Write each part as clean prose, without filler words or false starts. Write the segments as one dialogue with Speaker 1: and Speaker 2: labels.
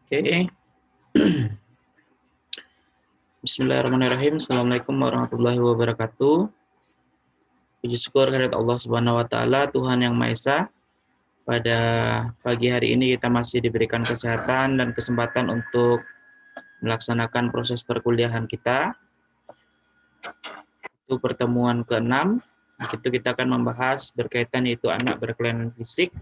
Speaker 1: Oke. Bismillahirrahmanirrahim. Assalamualaikum warahmatullahi wabarakatuh. Puji syukur kehadirat Allah Subhanahu wa taala, Tuhan yang Maha Esa. Pada pagi hari ini kita masih diberikan kesehatan dan kesempatan untuk melaksanakan proses perkuliahan kita. Itu pertemuan ke-6. Itu kita akan membahas berkaitan yaitu anak berkelainan fisik,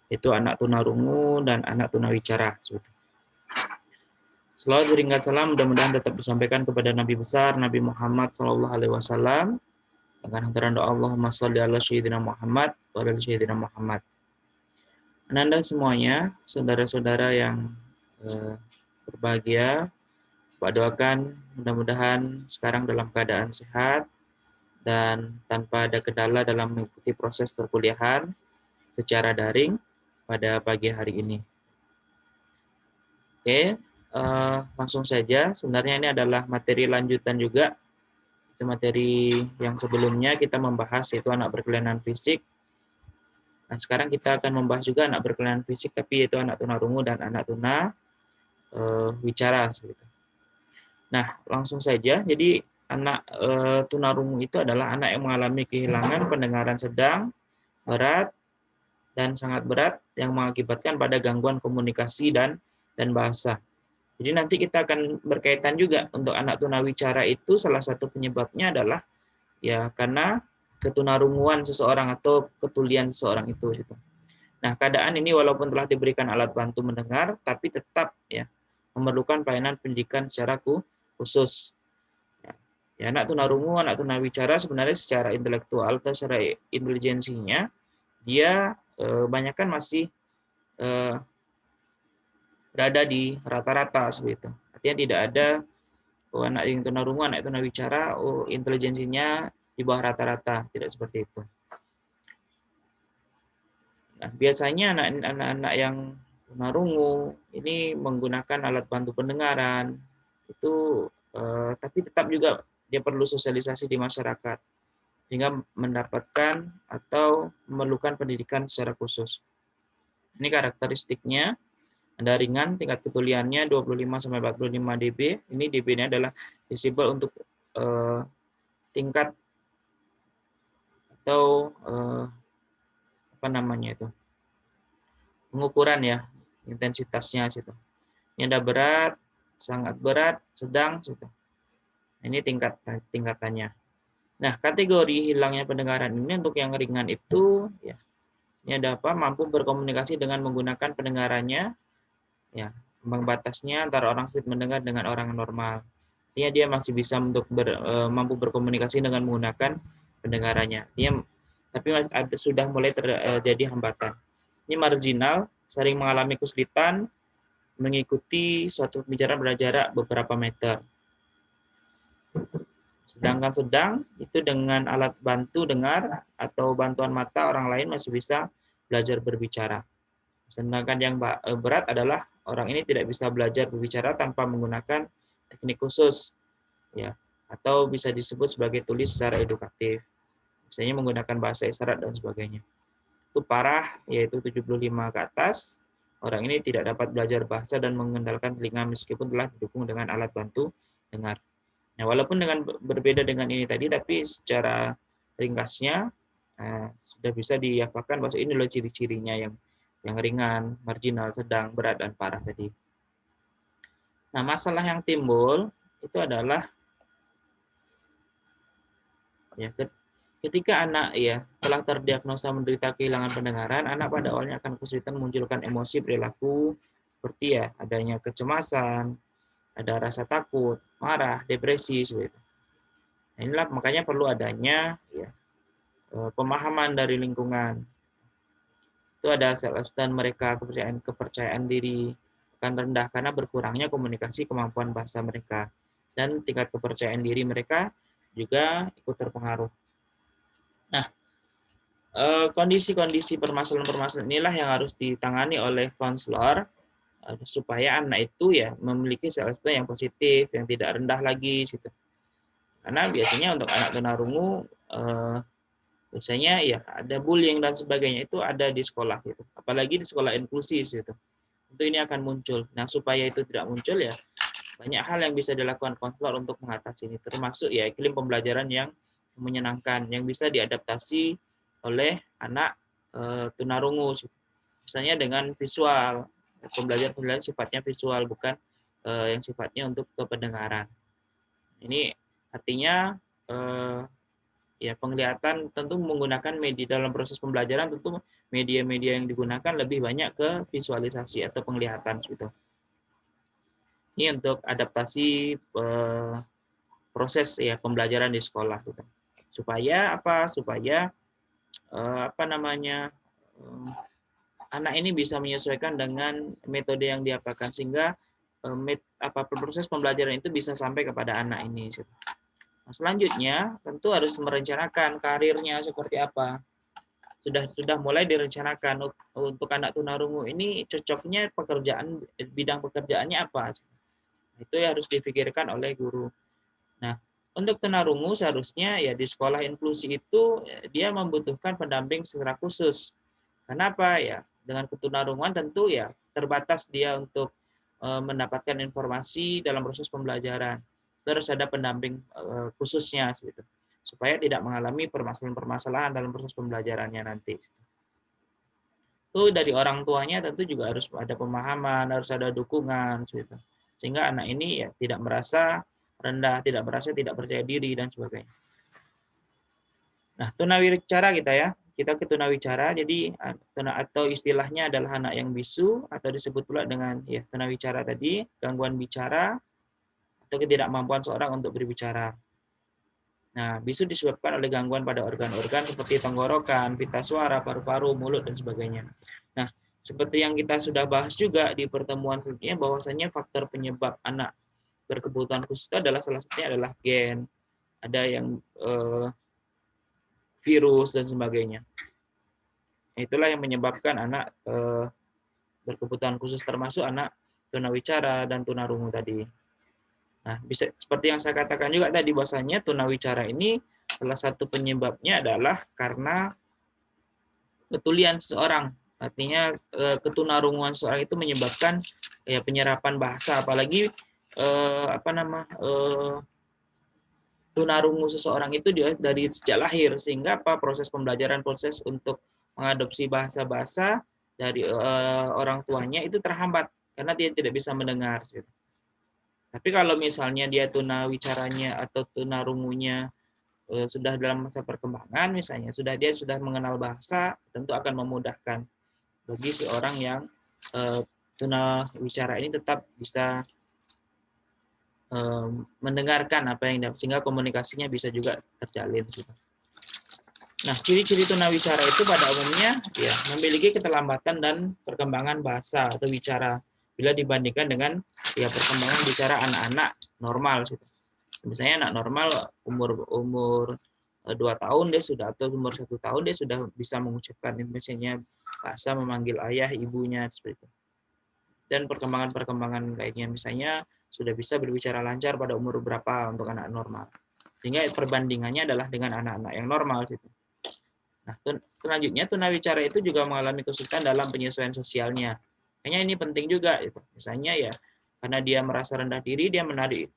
Speaker 1: yaitu anak tunarungu dan anak tunawicara. Selawat beringkat salam mudah-mudahan tetap disampaikan kepada Nabi besar Nabi Muhammad SAW dengan hantaran doa Allahumma sholli ala sayyidina Muhammad wa ala sayyidina Muhammad. Anda semuanya, saudara-saudara yang berbahagia, Pak doakan mudah-mudahan sekarang dalam keadaan sehat dan tanpa ada kendala dalam mengikuti proses perkuliahan secara daring pada pagi hari ini. Oke. Langsung saja, sebenarnya ini adalah materi lanjutan juga. Itu materi yang sebelumnya kita membahas yaitu anak berkelainan fisik. Nah, sekarang kita akan membahas juga anak berkelainan fisik, tapi yaitu anak tunarungu dan anak tuna wicara. Nah, langsung saja. Jadi anak tunarungu itu adalah anak yang mengalami kehilangan pendengaran sedang, berat, dan sangat berat yang mengakibatkan pada gangguan komunikasi dan bahasa. Jadi nanti kita akan berkaitan juga untuk anak tunawicara itu salah satu penyebabnya adalah ya karena ketunarunguan seseorang atau ketulian seseorang itu gitu. Nah, keadaan ini walaupun telah diberikan alat bantu mendengar tapi tetap ya memerlukan pelayanan pendidikan secara khusus. Ya, anak tunarungu, anak tunawicara sebenarnya secara intelektual atau secara intelijensinya dia banyakkan masih berada di rata-rata seperti itu. Artinya tidak ada anak yang tunarungu, anak tunawicara, intelijensinya di bawah rata-rata, tidak seperti itu. Nah, biasanya anak-anak yang tunarungu ini menggunakan alat bantu pendengaran itu, tapi tetap juga dia perlu sosialisasi di masyarakat sehingga mendapatkan atau memerlukan pendidikan secara khusus. Ini karakteristiknya. Ada ringan, tingkat ketuliannya 25-45 dB. Ini dB-nya adalah desibel untuk tingkat atau apa namanya itu pengukuran ya intensitasnya situ. Ini ada berat, sangat berat, sedang situ. Ini tingkatannya. Nah, kategori hilangnya pendengaran ini untuk yang ringan itu ya ini ada apa? Mampu berkomunikasi dengan menggunakan pendengarannya. Ya, ambang batasnya antara orang sulit mendengar dengan orang normal. Artinya dia masih bisa untuk mampu berkomunikasi dengan menggunakan pendengarannya. Tapi sudah mulai terjadi hambatan. Ini marginal, sering mengalami kesulitan mengikuti suatu pembicaraan berjarak beberapa meter. Sedangkan sedang itu dengan alat bantu dengar atau bantuan mata orang lain masih bisa belajar berbicara. Sedangkan yang berat adalah orang ini tidak bisa belajar berbicara tanpa menggunakan teknik khusus, ya, atau bisa disebut sebagai tulis secara edukatif, misalnya menggunakan bahasa isyarat dan sebagainya. Itu parah, yaitu 75 ke atas, orang ini tidak dapat belajar bahasa dan mengendalikan telinga meskipun telah didukung dengan alat bantu dengar. Nah, walaupun dengan berbeda dengan ini tadi, tapi secara ringkasnya sudah bisa diapakan bahwa ini loh ciri-cirinya yang ringan, marginal, sedang, berat, dan parah tadi. Nah, masalah yang timbul itu adalah ya ketika anak ya telah terdiagnosa menderita kehilangan pendengaran, anak pada awalnya akan kesulitan memunculkan emosi perilaku seperti ya adanya kecemasan, ada rasa takut, marah, depresi seperti itu. Nah, inilah makanya perlu adanya ya pemahaman dari lingkungan. Itu ada self-esteem mereka, kepercayaan diri akan rendah karena berkurangnya komunikasi kemampuan bahasa mereka, dan tingkat kepercayaan diri mereka juga ikut terpengaruh. Nah, kondisi-kondisi permasalahan-permasalahan inilah yang harus ditangani oleh konselor supaya anak itu ya memiliki self-esteem yang positif, yang tidak rendah lagi gitu. Karena biasanya untuk anak tunarungu biasanya ya ada bullying dan sebagainya itu ada di sekolah gitu, apalagi di sekolah inklusif gitu. tentu ini akan muncul. Nah, supaya itu tidak muncul ya, banyak hal yang bisa dilakukan konselor untuk mengatasi ini, termasuk ya iklim pembelajaran yang menyenangkan, yang bisa diadaptasi oleh anak tunarungu. Misalnya dengan visual, pembelajaran sifatnya visual, bukan yang sifatnya untuk kependengaran. Ini artinya ya penglihatan tentu menggunakan media dalam proses pembelajaran, tentu media-media yang digunakan lebih banyak ke visualisasi atau penglihatan gitu. Ini untuk adaptasi proses ya pembelajaran di sekolah gitu. Supaya apa? Supaya anak ini bisa menyesuaikan dengan metode yang diapakan, sehingga proses pembelajaran itu bisa sampai kepada anak ini. Nah, selanjutnya tentu harus merencanakan karirnya seperti apa. Sudah mulai direncanakan untuk anak tunarungu ini cocoknya bidang pekerjaannya apa. Itu harus dipikirkan oleh guru. Nah, untuk tunarungu seharusnya ya di sekolah inklusi itu dia membutuhkan pendamping secara khusus. Kenapa ya? Dengan ketunarungan tentu ya terbatas dia untuk mendapatkan informasi dalam proses pembelajaran. Terus ada pendamping khususnya gitu, supaya tidak mengalami permasalahan-permasalahan dalam proses pembelajarannya nanti. Itu dari orang tuanya tentu juga harus ada pemahaman, harus ada dukungan gitu. Sehingga anak ini ya tidak merasa rendah, tidak merasa tidak percaya diri dan sebagainya. Nah, tunawicara kita ke tunawicara, jadi atau istilahnya adalah anak yang bisu, atau disebut pula dengan ya tunawicara tadi, gangguan bicara atau ketidakmampuan seorang untuk berbicara. Nah, bisu disebabkan oleh gangguan pada organ-organ seperti tenggorokan, pita suara, paru-paru, mulut, dan sebagainya. Nah, seperti yang kita sudah bahas juga di pertemuan sebelumnya, bahwasanya faktor penyebab anak berkebutuhan khusus itu adalah salah satunya adalah gen, ada yang virus, dan sebagainya. Itulah yang menyebabkan anak berkebutuhan khusus, termasuk anak tunawicara dan tunarungu tadi. Nah, bisa seperti yang saya katakan juga tadi, bahwasanya tunawicara ini salah satu penyebabnya adalah karena ketulian seseorang. Artinya ketunarunguan seseorang itu menyebabkan ya penyerapan bahasa, apalagi tunarungu seseorang itu dari sejak lahir, sehingga proses pembelajaran, proses untuk mengadopsi bahasa-bahasa dari orang tuanya itu terhambat karena dia tidak bisa mendengar. Tapi kalau misalnya dia tunawicaranya atau tunarungunya sudah dalam masa perkembangan, misalnya dia sudah mengenal bahasa, tentu akan memudahkan bagi seorang yang tunawicara ini tetap bisa mendengarkan apa yang sehingga komunikasinya bisa juga terjalin. Nah, ciri-ciri tunawicara itu pada umumnya ya memiliki keterlambatan dan perkembangan bahasa atau bicara bila dibandingkan dengan ya perkembangan bicara anak-anak normal. Misalnya anak normal umur 2 tahun dia sudah, atau umur 1 tahun dia sudah bisa mengucapkan misalnya bahasa memanggil ayah, ibunya seperti itu. Dan perkembangan lainnya misalnya sudah bisa berbicara lancar pada umur berapa untuk anak normal. Sehingga perbandingannya adalah dengan anak-anak yang normal gitu. Nah, selanjutnya tunawicara itu juga mengalami kesulitan dalam penyesuaian sosialnya. Kayaknya ini penting juga gitu. Misalnya ya karena dia merasa rendah diri, dia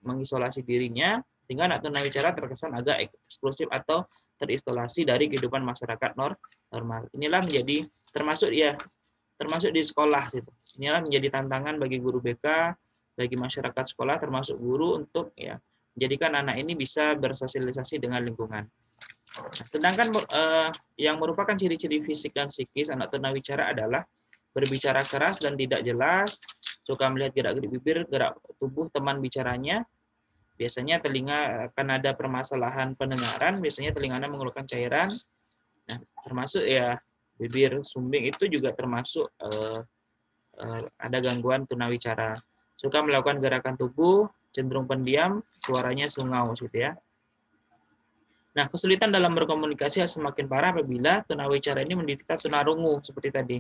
Speaker 1: mengisolasi dirinya, sehingga anak tunawicara terkesan agak eksklusif atau terisolasi dari kehidupan masyarakat normal. Inilah menjadi termasuk di sekolah gitu. Inilah menjadi tantangan bagi guru BK, bagi masyarakat sekolah termasuk guru untuk ya menjadikan anak ini bisa bersosialisasi dengan lingkungan. Nah, sedangkan yang merupakan ciri-ciri fisik dan psikis anak tunawicara adalah berbicara keras dan tidak jelas, suka melihat gerak-gerik bibir, gerak tubuh teman bicaranya. Biasanya telinga akan ada permasalahan pendengaran, biasanya telinganya mengeluarkan cairan. Nah, termasuk ya bibir sumbing itu juga termasuk ada gangguan tunawicara. Suka melakukan gerakan tubuh, cenderung pendiam, suaranya sungau gitu ya. Nah, kesulitan dalam berkomunikasi semakin parah apabila tunawicara ini menderita tunarungu seperti tadi.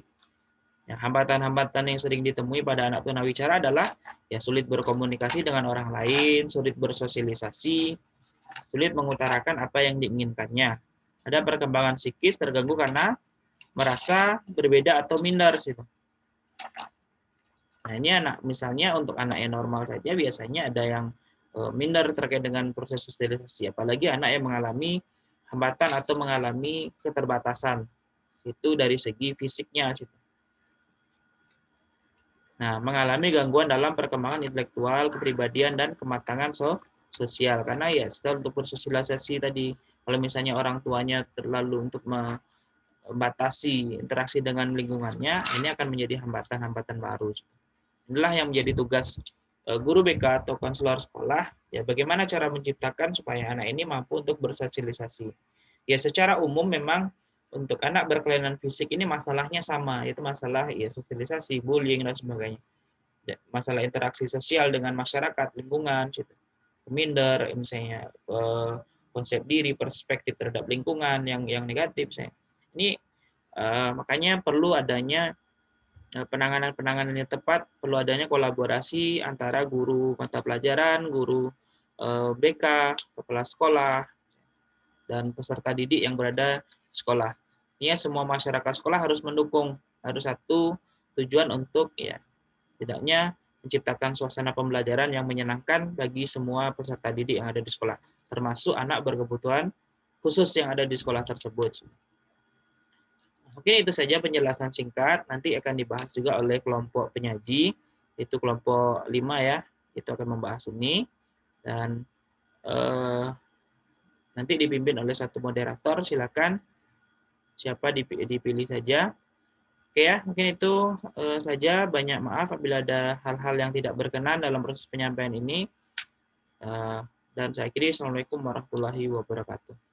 Speaker 1: Ya, hambatan-hambatan yang sering ditemui pada anak tunawicara adalah ya sulit berkomunikasi dengan orang lain, sulit bersosialisasi, sulit mengutarakan apa yang diinginkannya. Ada perkembangan psikis terganggu karena merasa berbeda atau minder gitu. Nah, ini misalnya untuk anak yang normal saja biasanya ada yang minder terkait dengan proses sosialisasi, apalagi anak yang mengalami hambatan atau mengalami keterbatasan itu dari segi fisiknya. Nah, mengalami gangguan dalam perkembangan intelektual, kepribadian, dan kematangan sosial. Karena ya, setelah untuk bersosialisasi tadi, kalau misalnya orang tuanya terlalu untuk membatasi interaksi dengan lingkungannya, ini akan menjadi hambatan-hambatan baru. Inilah yang menjadi tugas guru BK atau konselor sekolah, ya bagaimana cara menciptakan supaya anak ini mampu untuk bersosialisasi. Ya secara umum memang untuk anak berkelainan fisik ini masalahnya sama, yaitu masalah ya sosialisasi, bullying dan sebagainya. Masalah interaksi sosial dengan masyarakat, lingkungan, gitu. Minder, misalnya konsep diri, perspektif terhadap lingkungan yang negatif, misalnya. Ini makanya perlu adanya penanganan-penanganan yang tepat, perlu adanya kolaborasi antara guru mata pelajaran, guru BK, kepala sekolah, dan peserta didik yang berada di sekolah. Ini semua masyarakat sekolah harus mendukung, harus satu tujuan untuk ya setidaknya menciptakan suasana pembelajaran yang menyenangkan bagi semua peserta didik yang ada di sekolah, termasuk anak berkebutuhan khusus yang ada di sekolah tersebut. Mungkin itu saja penjelasan singkat, nanti akan dibahas juga oleh kelompok penyaji, itu kelompok 5 ya, itu akan membahas ini, dan nanti dipimpin oleh satu moderator, silakan siapa dipilih saja. Oke ya, mungkin itu saja. Banyak maaf apabila ada hal-hal yang tidak berkenan dalam proses penyampaian ini. Dan saya akhiri, Assalamualaikum warahmatullahi wabarakatuh.